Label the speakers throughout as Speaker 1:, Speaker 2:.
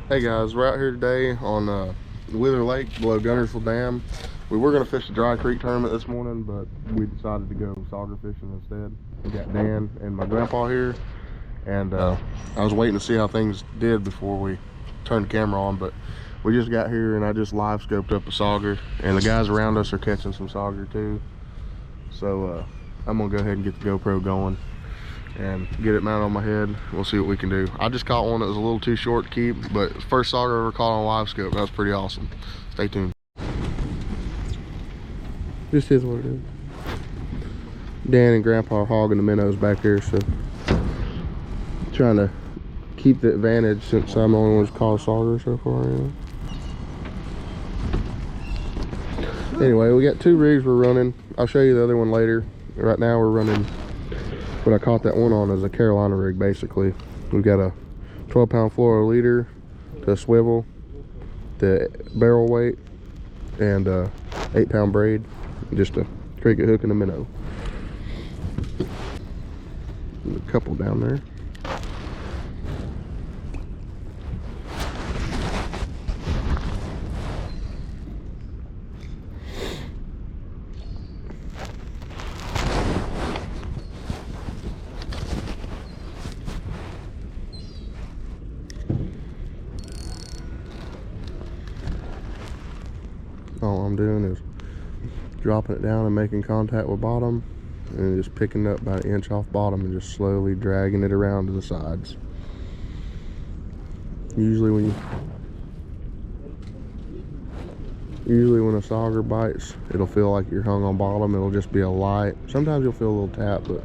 Speaker 1: Hey guys, we're out here today on Wither Lake below Guntersville Dam. We were going to fish the Dry Creek tournament this morning, but we decided to go Sauger fishing instead. We got Dan and my grandpa here, and I was waiting to see how things did before we turned the camera on, but we just got here and I just live scoped up a Sauger, and the guys around us are catching some Sauger too. So I'm going to go ahead and get the GoPro going and get it mounted on my head. We'll see what we can do. I just caught one that was a little too short to keep, but first Sauger I ever caught on live scope. That was pretty awesome. Stay tuned. This is what it is. Dan and Grandpa are hogging the minnows back there, so trying to keep the advantage since I'm the only one who's caught a Sauger so far. Anyway, we got two rigs we're running. I'll show you the other one later. Right now we're running what I caught that one on is a Carolina rig, basically. We've got a 12-pound fluoro leader, the swivel, the barrel weight, and 8-pound braid, just a cricket hook and a minnow. And a couple down there. All I'm doing is dropping it down and making contact with bottom, and just picking up about an inch off bottom and just slowly dragging it around to the sides. Usually when a Sauger bites, it'll feel like you're hung on bottom. It'll just be a light. Sometimes you'll feel a little tap, but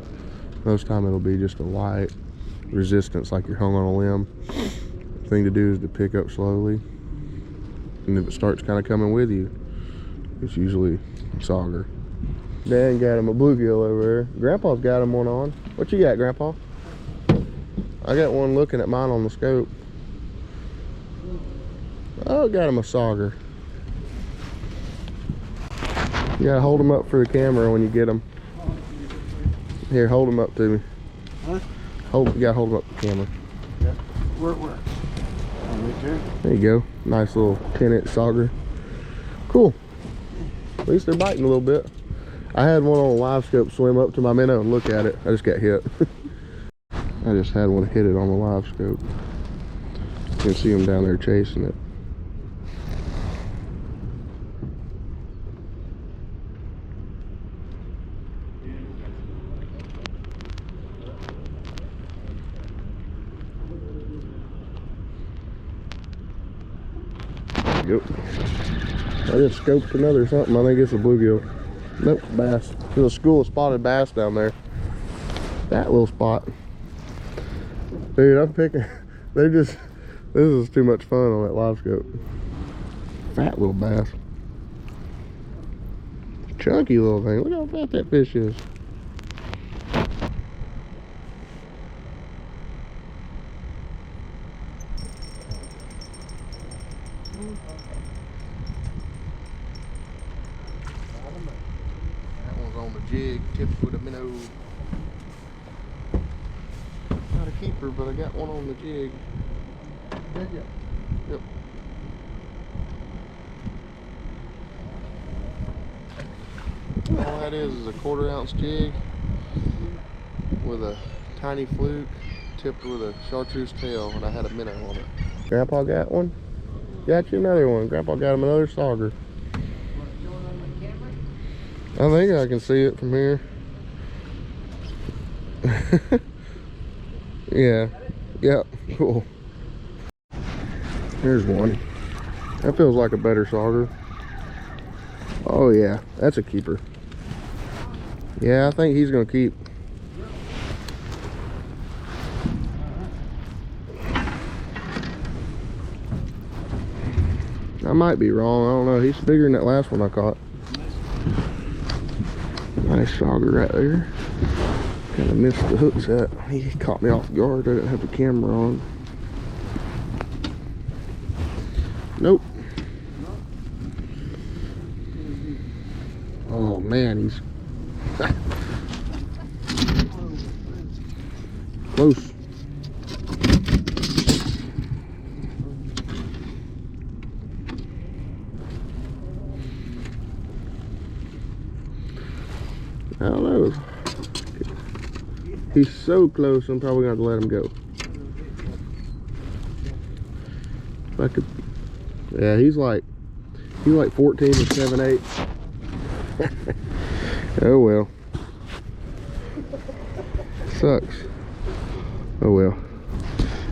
Speaker 1: most time it'll be just a light resistance like you're hung on a limb. The thing to do is to pick up slowly, and if it starts kind of coming with you, it's usually Sauger. Dan got him a bluegill over there. Grandpa's got him one on. What you got, Grandpa? I got one looking at mine on the scope. Oh, got him a Sauger. You gotta hold him up for the camera when you get him. Here, hold him up to me.
Speaker 2: Huh?
Speaker 1: You gotta hold him up to the camera.
Speaker 2: Yeah. Where? Right there.
Speaker 1: There you go. Nice little 10-inch Sauger. Cool. At least they're biting a little bit. I had one on a live scope swim up to my minnow and look at it. I just got hit. I just had one hit it on the live scope. You can see them down there chasing it. Yep. I just scoped another something. I think it's a bluegill. Nope, bass. There's a school of spotted bass down there. That little spot. Dude, I'm picking. This is too much fun on that live scope. Fat little bass. Chunky little thing. Look how fat that fish is. That one's on the jig, tipped with a minnow. Not a keeper, but I got one on the jig.
Speaker 2: Did you?
Speaker 1: Yep. All that is a 1/4 ounce jig with a tiny fluke tipped with a chartreuse tail, and I had a minnow on it. Grandpa got one? Got you another one. Grandpa got him another Sauger. I think I can see it from here. Yeah. Yep. Cool. Here's one. That feels like a better Sauger. Oh yeah, that's a keeper. Yeah, I think he's gonna keep. I might be wrong, I don't know. He's bigger than that last one I caught. Nice Sauger right there. Kinda missed the hook set. He caught me off guard. I didn't have the camera on. Nope. Oh man, he's close. I don't know. He's so close, I'm probably gonna have to let him go. If I could, yeah, he's like 14 or 7/8. Oh well. Sucks. Oh well.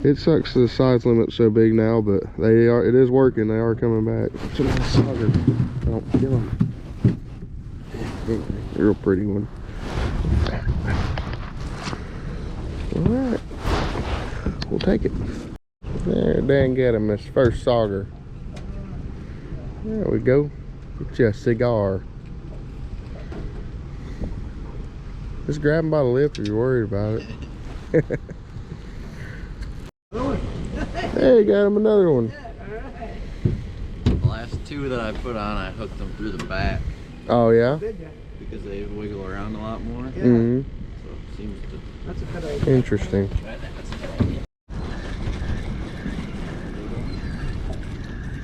Speaker 1: It sucks the size limit's so big now, but it is working. They are coming back. It's a nice Sauger. Oh, get on. Real pretty one. Alright. We'll take it. There, Dan get him his first Sauger. There we go. Get you a cigar. Just grab him by the lip if you're worried about it. There, you got him another one.
Speaker 3: The last two that I put on, I hooked them through the back.
Speaker 1: Oh yeah?
Speaker 3: Because they wiggle around a lot more.
Speaker 2: Yeah.
Speaker 1: Mm-hmm.
Speaker 3: So it seems to...
Speaker 2: That's a good idea.
Speaker 1: Interesting.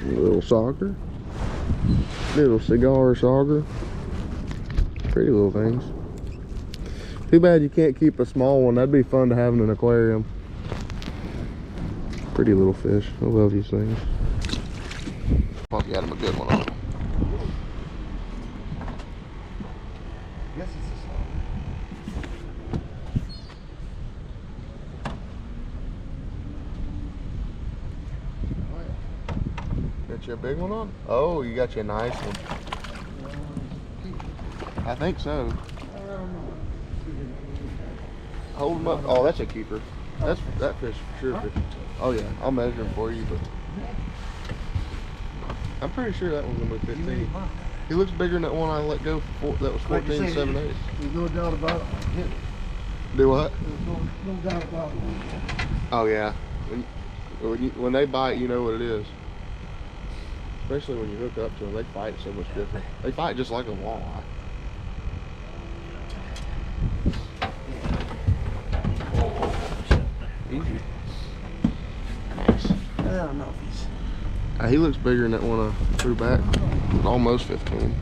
Speaker 1: Little Sauger. Little cigar Sauger. Pretty little things. Too bad you can't keep a small one. That'd be fun to have in an aquarium. Pretty little fish. I love these things. Hope you had him a good one on.
Speaker 2: Yes, it's a small.
Speaker 1: Got you a big one on? Oh, you got you a nice one. I think so. Hold him up. Oh, that's a keeper. That fish for sure. Fish. Oh yeah, I'll measure him for you, but I'm pretty sure that one's gonna be 15. He looks bigger than that one I let go for. That was 14, 7/8.
Speaker 2: There's no doubt about it. Hit it.
Speaker 1: Do what?
Speaker 2: There's no doubt about it.
Speaker 1: Oh yeah. When they bite, you know what it is. Especially when you hook up to them, they fight so much different. They fight just like a walleye. Easy. Nice.
Speaker 2: I don't know if he's...
Speaker 1: He looks bigger than that one I threw back. Almost 15.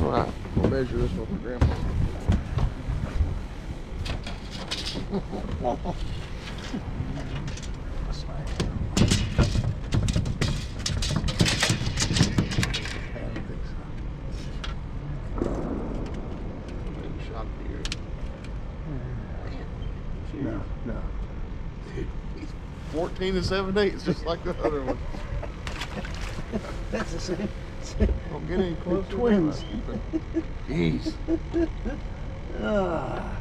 Speaker 1: Alright, we'll measure this one for Grandpa.
Speaker 2: No, no.
Speaker 1: Dude, he's 14 and 7/8. It's just like the other one.
Speaker 2: That's the same.
Speaker 1: Don't get any closer.
Speaker 2: Twins.
Speaker 1: Jeez.
Speaker 2: Ah.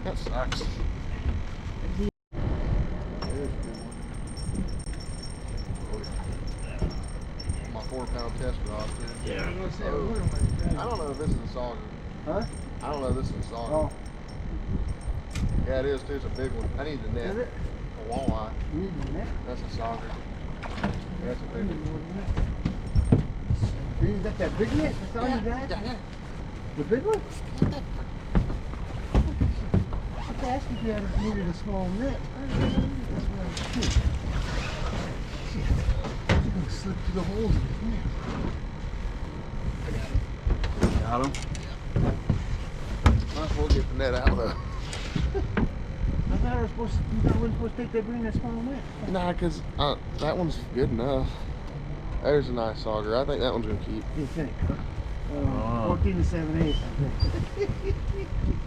Speaker 1: That sucks. My 4-pound test rod.
Speaker 2: Yeah.
Speaker 1: I don't know if this is a Sauger.
Speaker 2: Huh?
Speaker 1: I don't know if this is a Sauger.
Speaker 2: Oh.
Speaker 1: Yeah, it is too. It's a big one. I need the net.
Speaker 2: Is it?
Speaker 1: A walleye.
Speaker 2: You need the net?
Speaker 1: That's a Sauger. That's a big one.
Speaker 2: You got that big net? That's all you got?
Speaker 1: Yeah.
Speaker 2: The big one? I asked if you needed a small net. That's what I was thinking. Shit. You're going to slip through the holes in your net.
Speaker 1: Got him? Might as well get the net out though.
Speaker 2: I thought I was supposed to, you weren't supposed to take that bring that small net.
Speaker 1: Nah, because that one's good enough. There's a nice Sauger. I think that one's going to keep.
Speaker 2: You think? 14 to 7/8.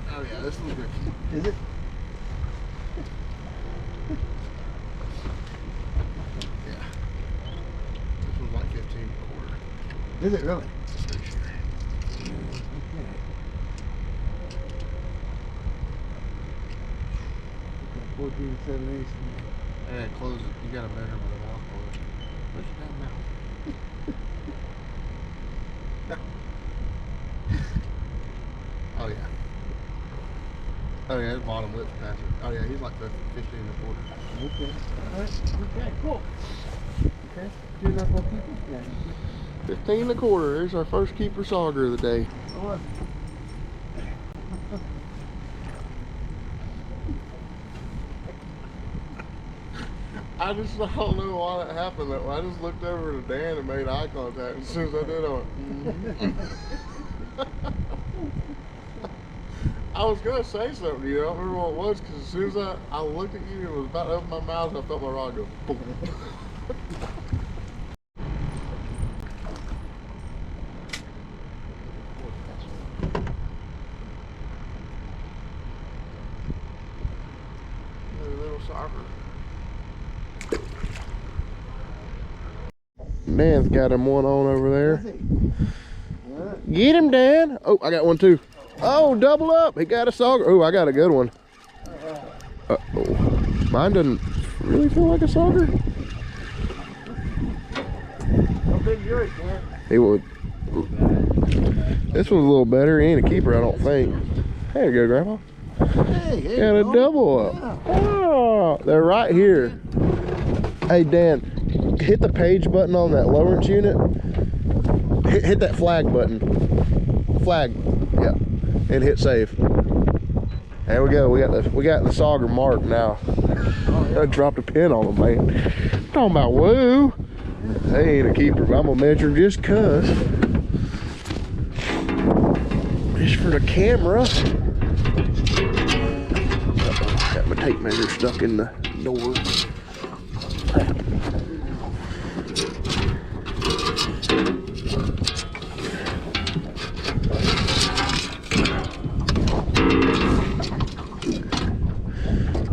Speaker 1: Oh yeah, this one's going to keep.
Speaker 2: Is it?
Speaker 1: Yeah. This one's like 15 1/4.
Speaker 2: Is it really?
Speaker 1: Pretty sure.
Speaker 2: Okay. 14 to 7/8.
Speaker 1: Yeah, close it. You got to measure with a mouth for it. Push it down the mouth. Oh yeah. Oh yeah, his bottom lip's past it. Oh yeah, he's like 15 1/4.
Speaker 2: Okay. Alright. Okay, cool. Okay. Good enough for people? Yeah.
Speaker 1: 15 1/4. There's our first keeper Sauger of the day.
Speaker 2: Oh,
Speaker 1: I just don't know why that happened that way. I just looked over to Dan and made eye contact. As soon as I did, I went, I was going to say something to you. I don't remember what it was, because as soon as I looked at you and was about to open my mouth, I felt my rod go boom. Little Sauger. Dan's got him one on over there. Get him, Dan. Oh, I got one too. Oh, double up. He got a Sauger. Oh, I got a good one. Uh-oh. Mine doesn't really feel like a Sauger.
Speaker 2: How big yours, man?
Speaker 1: He would. This one's a little better. He ain't a keeper, I don't think. There you go, Grandpa.
Speaker 2: Hey, hey.
Speaker 1: Got a double up.
Speaker 2: Yeah.
Speaker 1: Oh, they're right here. Hey, Dan, hit the page button on that Lawrence unit. Hit that flag button. Flag. Yeah. And hit save. There we go. We got the Sauger mark now. Oh, yeah. I dropped a pin on them, man. Talking about woo. They ain't a keeper, but I'm gonna measure just cuss. Just for the camera. Uh-oh, got my tape measure stuck in the door.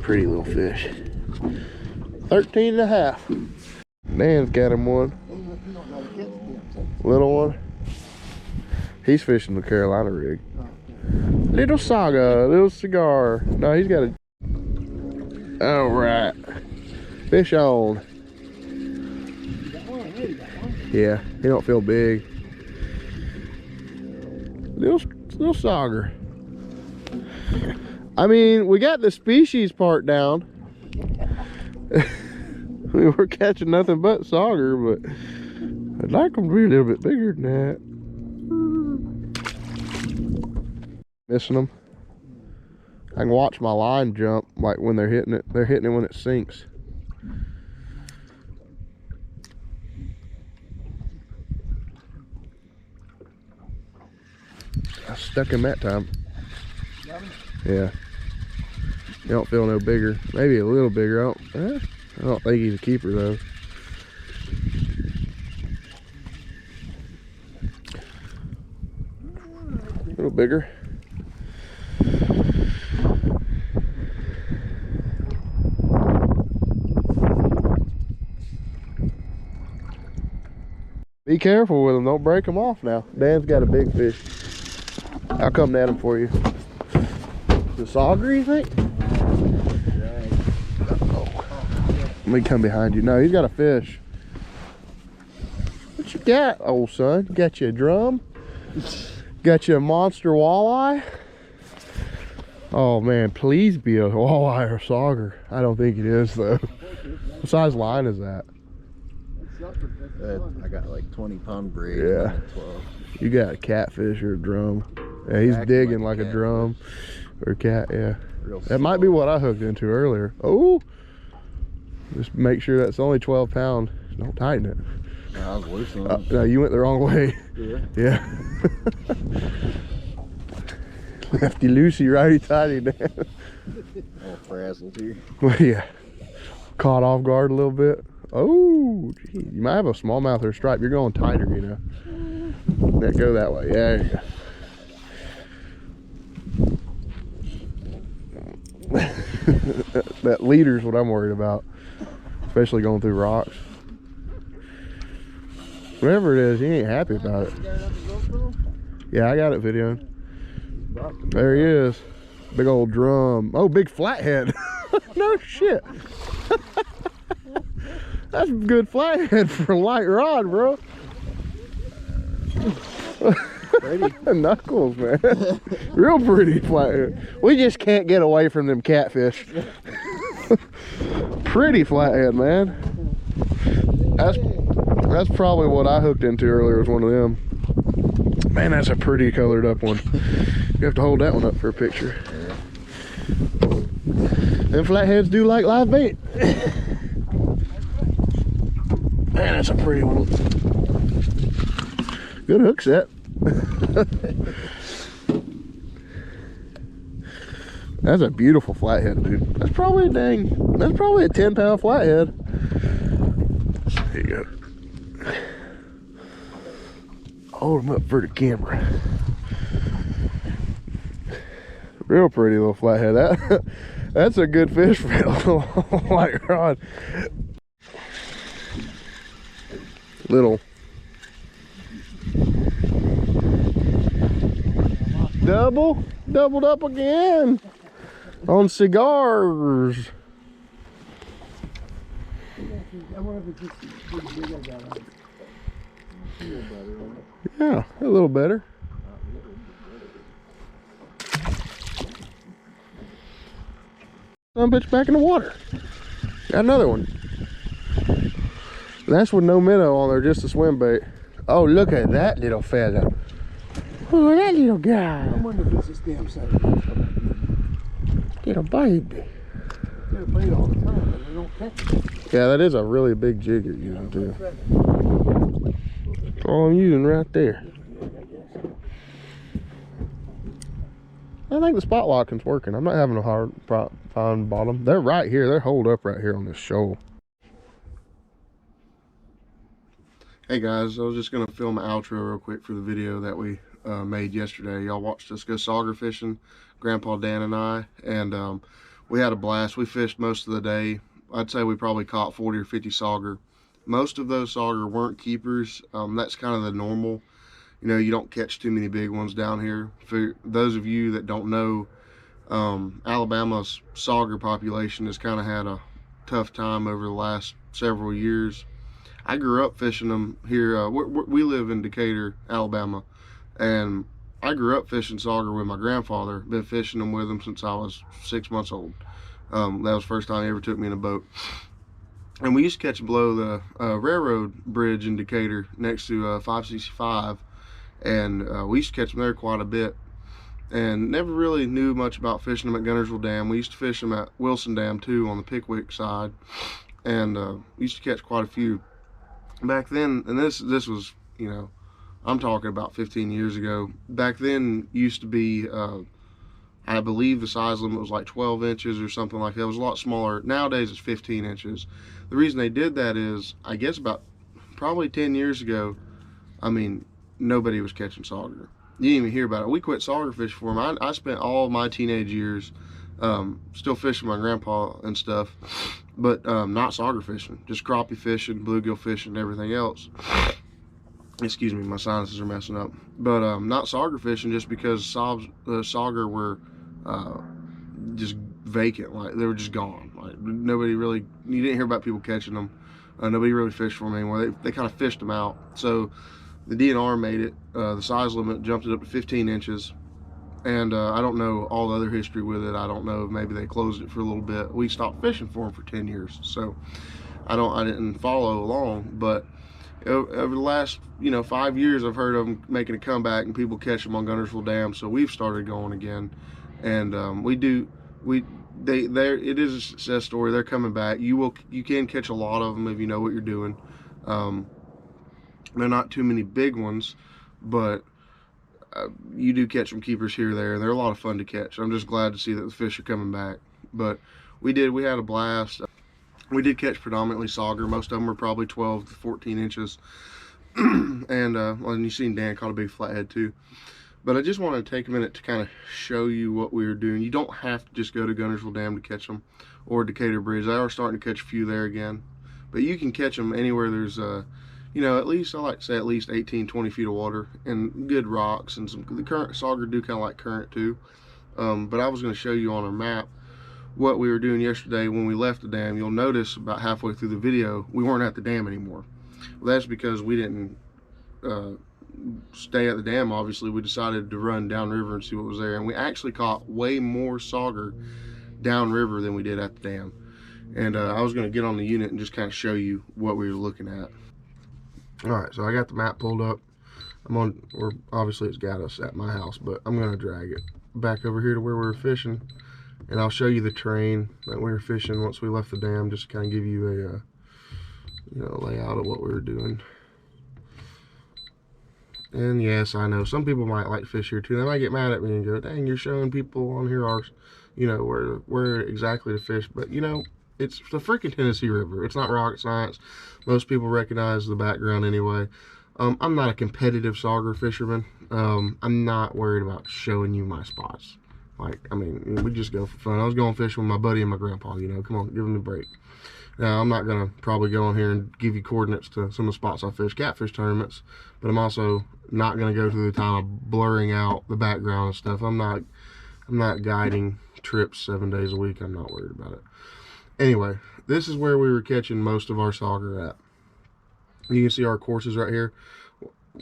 Speaker 1: Pretty little fish. 13 and a half. Dan's got him one. Little one. He's fishing the Carolina rig. Little Sauger, little cigar. No, he's got a... All right. Fish on. Yeah, he don't feel big. Little Sauger. I mean, we got the species part down. We were catching nothing but Sauger, but I'd like them to be a little bit bigger than that. Missing them. I can watch my line jump like when they're hitting it. They're hitting it when it sinks. I stuck him that time. Yeah. You don't feel no bigger. Maybe a little bigger. I don't think he's a keeper though. A little bigger. Be careful with them. Don't break them off now. Dan's got a big fish. I'll come net him for you. The Sauger, you think? Let me come behind you. No, he's got a fish. What you got, old son? Got you a drum? Got you a monster walleye? Oh man, please be a walleye or Sauger. I don't think it is though. What size line is that?
Speaker 3: I got like 20-pound braid.
Speaker 1: Yeah.
Speaker 3: 12.
Speaker 1: You got a catfish or a drum. Yeah, he's digging like a drum or a cat, yeah. That might be what I hooked into earlier. Oh! Just make sure that's only 12 pound. Don't tighten it.
Speaker 3: No, I was loosening it.
Speaker 1: No, you went the wrong way.
Speaker 3: Yeah.
Speaker 1: Yeah. Lefty loosey, righty tighty, Dan.
Speaker 3: All frazzled here.
Speaker 1: Well, yeah. Caught off guard a little bit. Oh, gee. You might have a smallmouth or a stripe. You're going tighter, you know. Let go that way. Yeah, there you go. That leader's what I'm worried about. Especially going through rocks. Whatever it is, he ain't happy about it. Yeah, I got it videoing. There he is. Big old drum. Oh, big flathead. No shit. That's a good flathead for a light rod, bro. Pretty. Knuckles, man. Real pretty flathead. We just can't get away from them catfish. Pretty flathead, man. That's probably what I hooked into earlier, was one of them. Man, that's a pretty colored up one. You have to hold that one up for a picture. Them flatheads do like live bait. Man, that's a pretty one. Good hook set. That's a beautiful flathead, dude. That's probably a 10-pound flathead. There you go. Hold him up for the camera. Real pretty little flathead. That's a good fish for a light rod. Doubled up again on cigars. Yeah, a little better. Some bitch back in the water. Got another one. That's with no minnow on there, just a swim bait. Oh, look at that little fella. Oh, that little guy.
Speaker 2: I wonder if it's this damn side.
Speaker 1: Little baby.
Speaker 2: They're playing all the time, but they don't catch it.
Speaker 1: Yeah, that is a really big jig you're using too. That's all I'm using right there. I think the spot locking's working. I'm not having a hard find bottom. They're right here. They're holed up right here on this shoal. Hey guys, I was just gonna film an outro real quick for the video that we made yesterday. Y'all watched us go sauger fishing, Grandpa Dan and I, and we had a blast. We fished most of the day. I'd say we probably caught 40 or 50 sauger. Most of those sauger weren't keepers. That's kind of the normal. You know, you don't catch too many big ones down here. For those of you that don't know, Alabama's sauger population has kind of had a tough time over the last several years. I grew up fishing them here. We live in Decatur, Alabama, and I grew up fishing sauger with my grandfather. Been fishing them with him since I was 6 months old. That was the first time he ever took me in a boat. And we used to catch them below the railroad bridge in Decatur next to 565, and we used to catch them there quite a bit. And never really knew much about fishing them at Guntersville Dam. We used to fish them at Wilson Dam too on the Pickwick side, and we used to catch quite a few. Back then, and this was, you know, I'm talking about 15 years ago. Back then used to be, I believe the size limit was like 12 inches or something like that. It was a lot smaller. Nowadays it's 15 inches. The reason they did that is, I guess about probably 10 years ago, I mean, nobody was catching sauger. You didn't even hear about it. We quit sauger fishing for them. I spent all my teenage years still fishing my grandpa and stuff, but not sauger fishing, just crappie fishing, bluegill fishing, and everything else. Excuse me, my sinuses are messing up. But not sauger fishing, just because sauger were just vacant. Like, they were just gone. Like, nobody really, you didn't hear about people catching them. Nobody really fished for them anymore. They kind of fished them out. So the DNR made it, the size limit jumped it up to 15 inches. And I don't know all the other history with it. I don't know if maybe they closed it for a little bit. We stopped fishing for them for 10 years. So I didn't follow along. But over the last, 5 years, I've heard of them making a comeback and people catch them on Guntersville Dam. So we've started going again. And it is a success story. They're coming back. You can catch a lot of them if you know what you're doing. They're not too many big ones, but you do catch some keepers here or there, and they're a lot of fun to catch. I'm just glad to see that the fish are coming back. But we had a blast. We did catch predominantly sauger. Most of them were probably 12 to 14 inches. And you've seen Dan caught a big flathead too. But I just wanted to take a minute to kind of show you what we were doing. You don't have to just go to Guntersville Dam to catch them, or Decatur Bridge. They are starting to catch a few there again. But you can catch them anywhere there's at least, I like to say at least 18, 20 feet of water and good rocks, and the current sauger do kind of like current too. But I was going to show you on our map what we were doing yesterday when we left the dam. You'll notice about halfway through the video, we weren't at the dam anymore. Well, that's because we didn't stay at the dam. Obviously, we decided to run downriver and see what was there, and we actually caught way more sauger downriver than we did at the dam. And I was going to get on the unit and just kind of show you what we were looking at. Alright, so I got the map pulled up. Obviously it's got us at my house, but I'm going to drag it back over here to where we were fishing, and I'll show you the terrain that we were fishing once we left the dam, just to kind of give you you know, layout of what we were doing. And yes, I know some people might like to fish here too. They might get mad at me and go, dang, you're showing people on here our, you know, where exactly to fish. But you know, it's the freaking Tennessee River. It's not rocket science. Most people recognize the background anyway. I'm not a competitive Sauger fisherman. I'm not worried about showing you my spots. Like, I mean, we just go for fun. I was going fishing with my buddy and my grandpa, you know, come on, give him a break. Now, I'm not going to probably go on here and give you coordinates to some of the spots I fish, catfish tournaments, but I'm also not going to go through the time of blurring out the background and stuff. I'm not guiding trips 7 days a week. I'm not worried about it. Anyway, this is where we were catching most of our Sauger at. You can see our courses right here.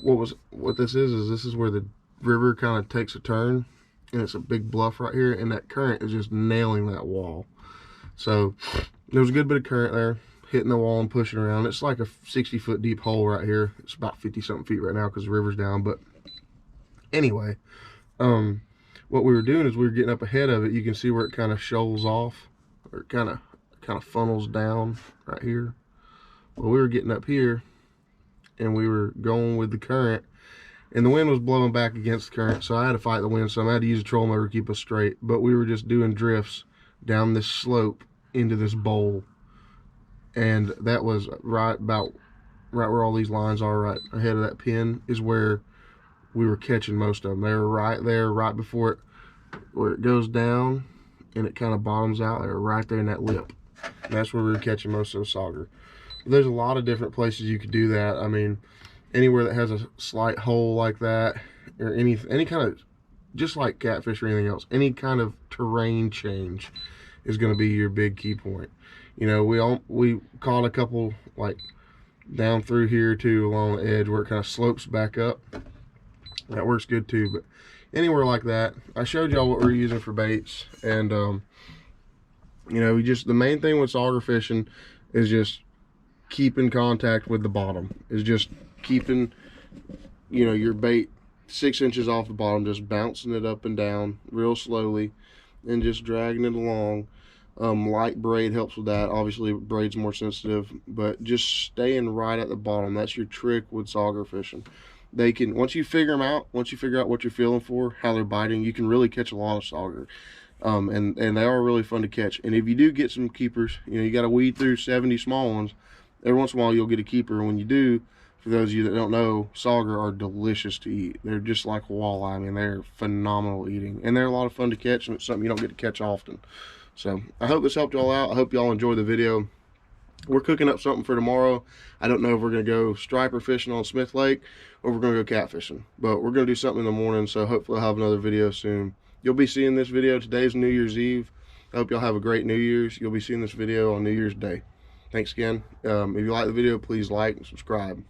Speaker 1: What this is where the river kind of takes a turn, and it's a big bluff right here, and that current is just nailing that wall. So there was a good bit of current there, hitting the wall and pushing around. It's like a 60-foot deep hole right here. It's about 50-something feet right now because the river's down. But anyway, what we were doing is we were getting up ahead of it. You can see where it kind of shoals off, or it kind of funnels down right here. Well, we were getting up here, and we were going with the current, and the wind was blowing back against the current, so I had to fight the wind some. I had to use a trolling motor to keep us straight, but we were just doing drifts down this slope into this bowl, and that was right where all these lines are, right ahead of that pin is where we were catching most of them. They were right there, right before it, where it goes down and it kind of bottoms out. They were right there in that lip, and that's where we were catching most of the Sauger. There's a lot of different places you could do that. I mean, anywhere that has a slight hole like that, or any kind of, just like catfish or anything else, any kind of terrain change is going to be your big key point. You know, we caught a couple like down through here too, along the edge where it kind of slopes back up. That works good too. But anywhere like that, I showed y'all what we're using for baits, and you know, the main thing with Sauger fishing is just keeping contact with the bottom, is just keeping, you know, your bait 6 inches off the bottom, just bouncing it up and down real slowly and just dragging it along. Light braid helps with that. Obviously braid's more sensitive, but just staying right at the bottom. That's your trick with Sauger fishing. They can, once you figure them out, once you figure out what you're feeling for, how they're biting, you can really catch a lot of Sauger. And they are really fun to catch. And if you do get some keepers, you know, you got to weed through 70 small ones. Every once in a while you'll get a keeper, and when you do, for those of you that don't know, Sauger are delicious to eat. They're just like walleye. I mean, they're phenomenal eating, and they're a lot of fun to catch, and it's something you don't get to catch often. So I hope this helped y'all out. I hope y'all enjoyed the video. We're cooking up something for tomorrow. I don't know if we're going to go striper fishing on Smith Lake or we're going to go catfishing, but we're going to do something in the morning, so hopefully I'll have another video soon. You'll be seeing this video. Today's New Year's Eve. I hope y'all have a great New Year's. You'll be seeing this video on New Year's Day. Thanks again. If you like the video, please like and subscribe.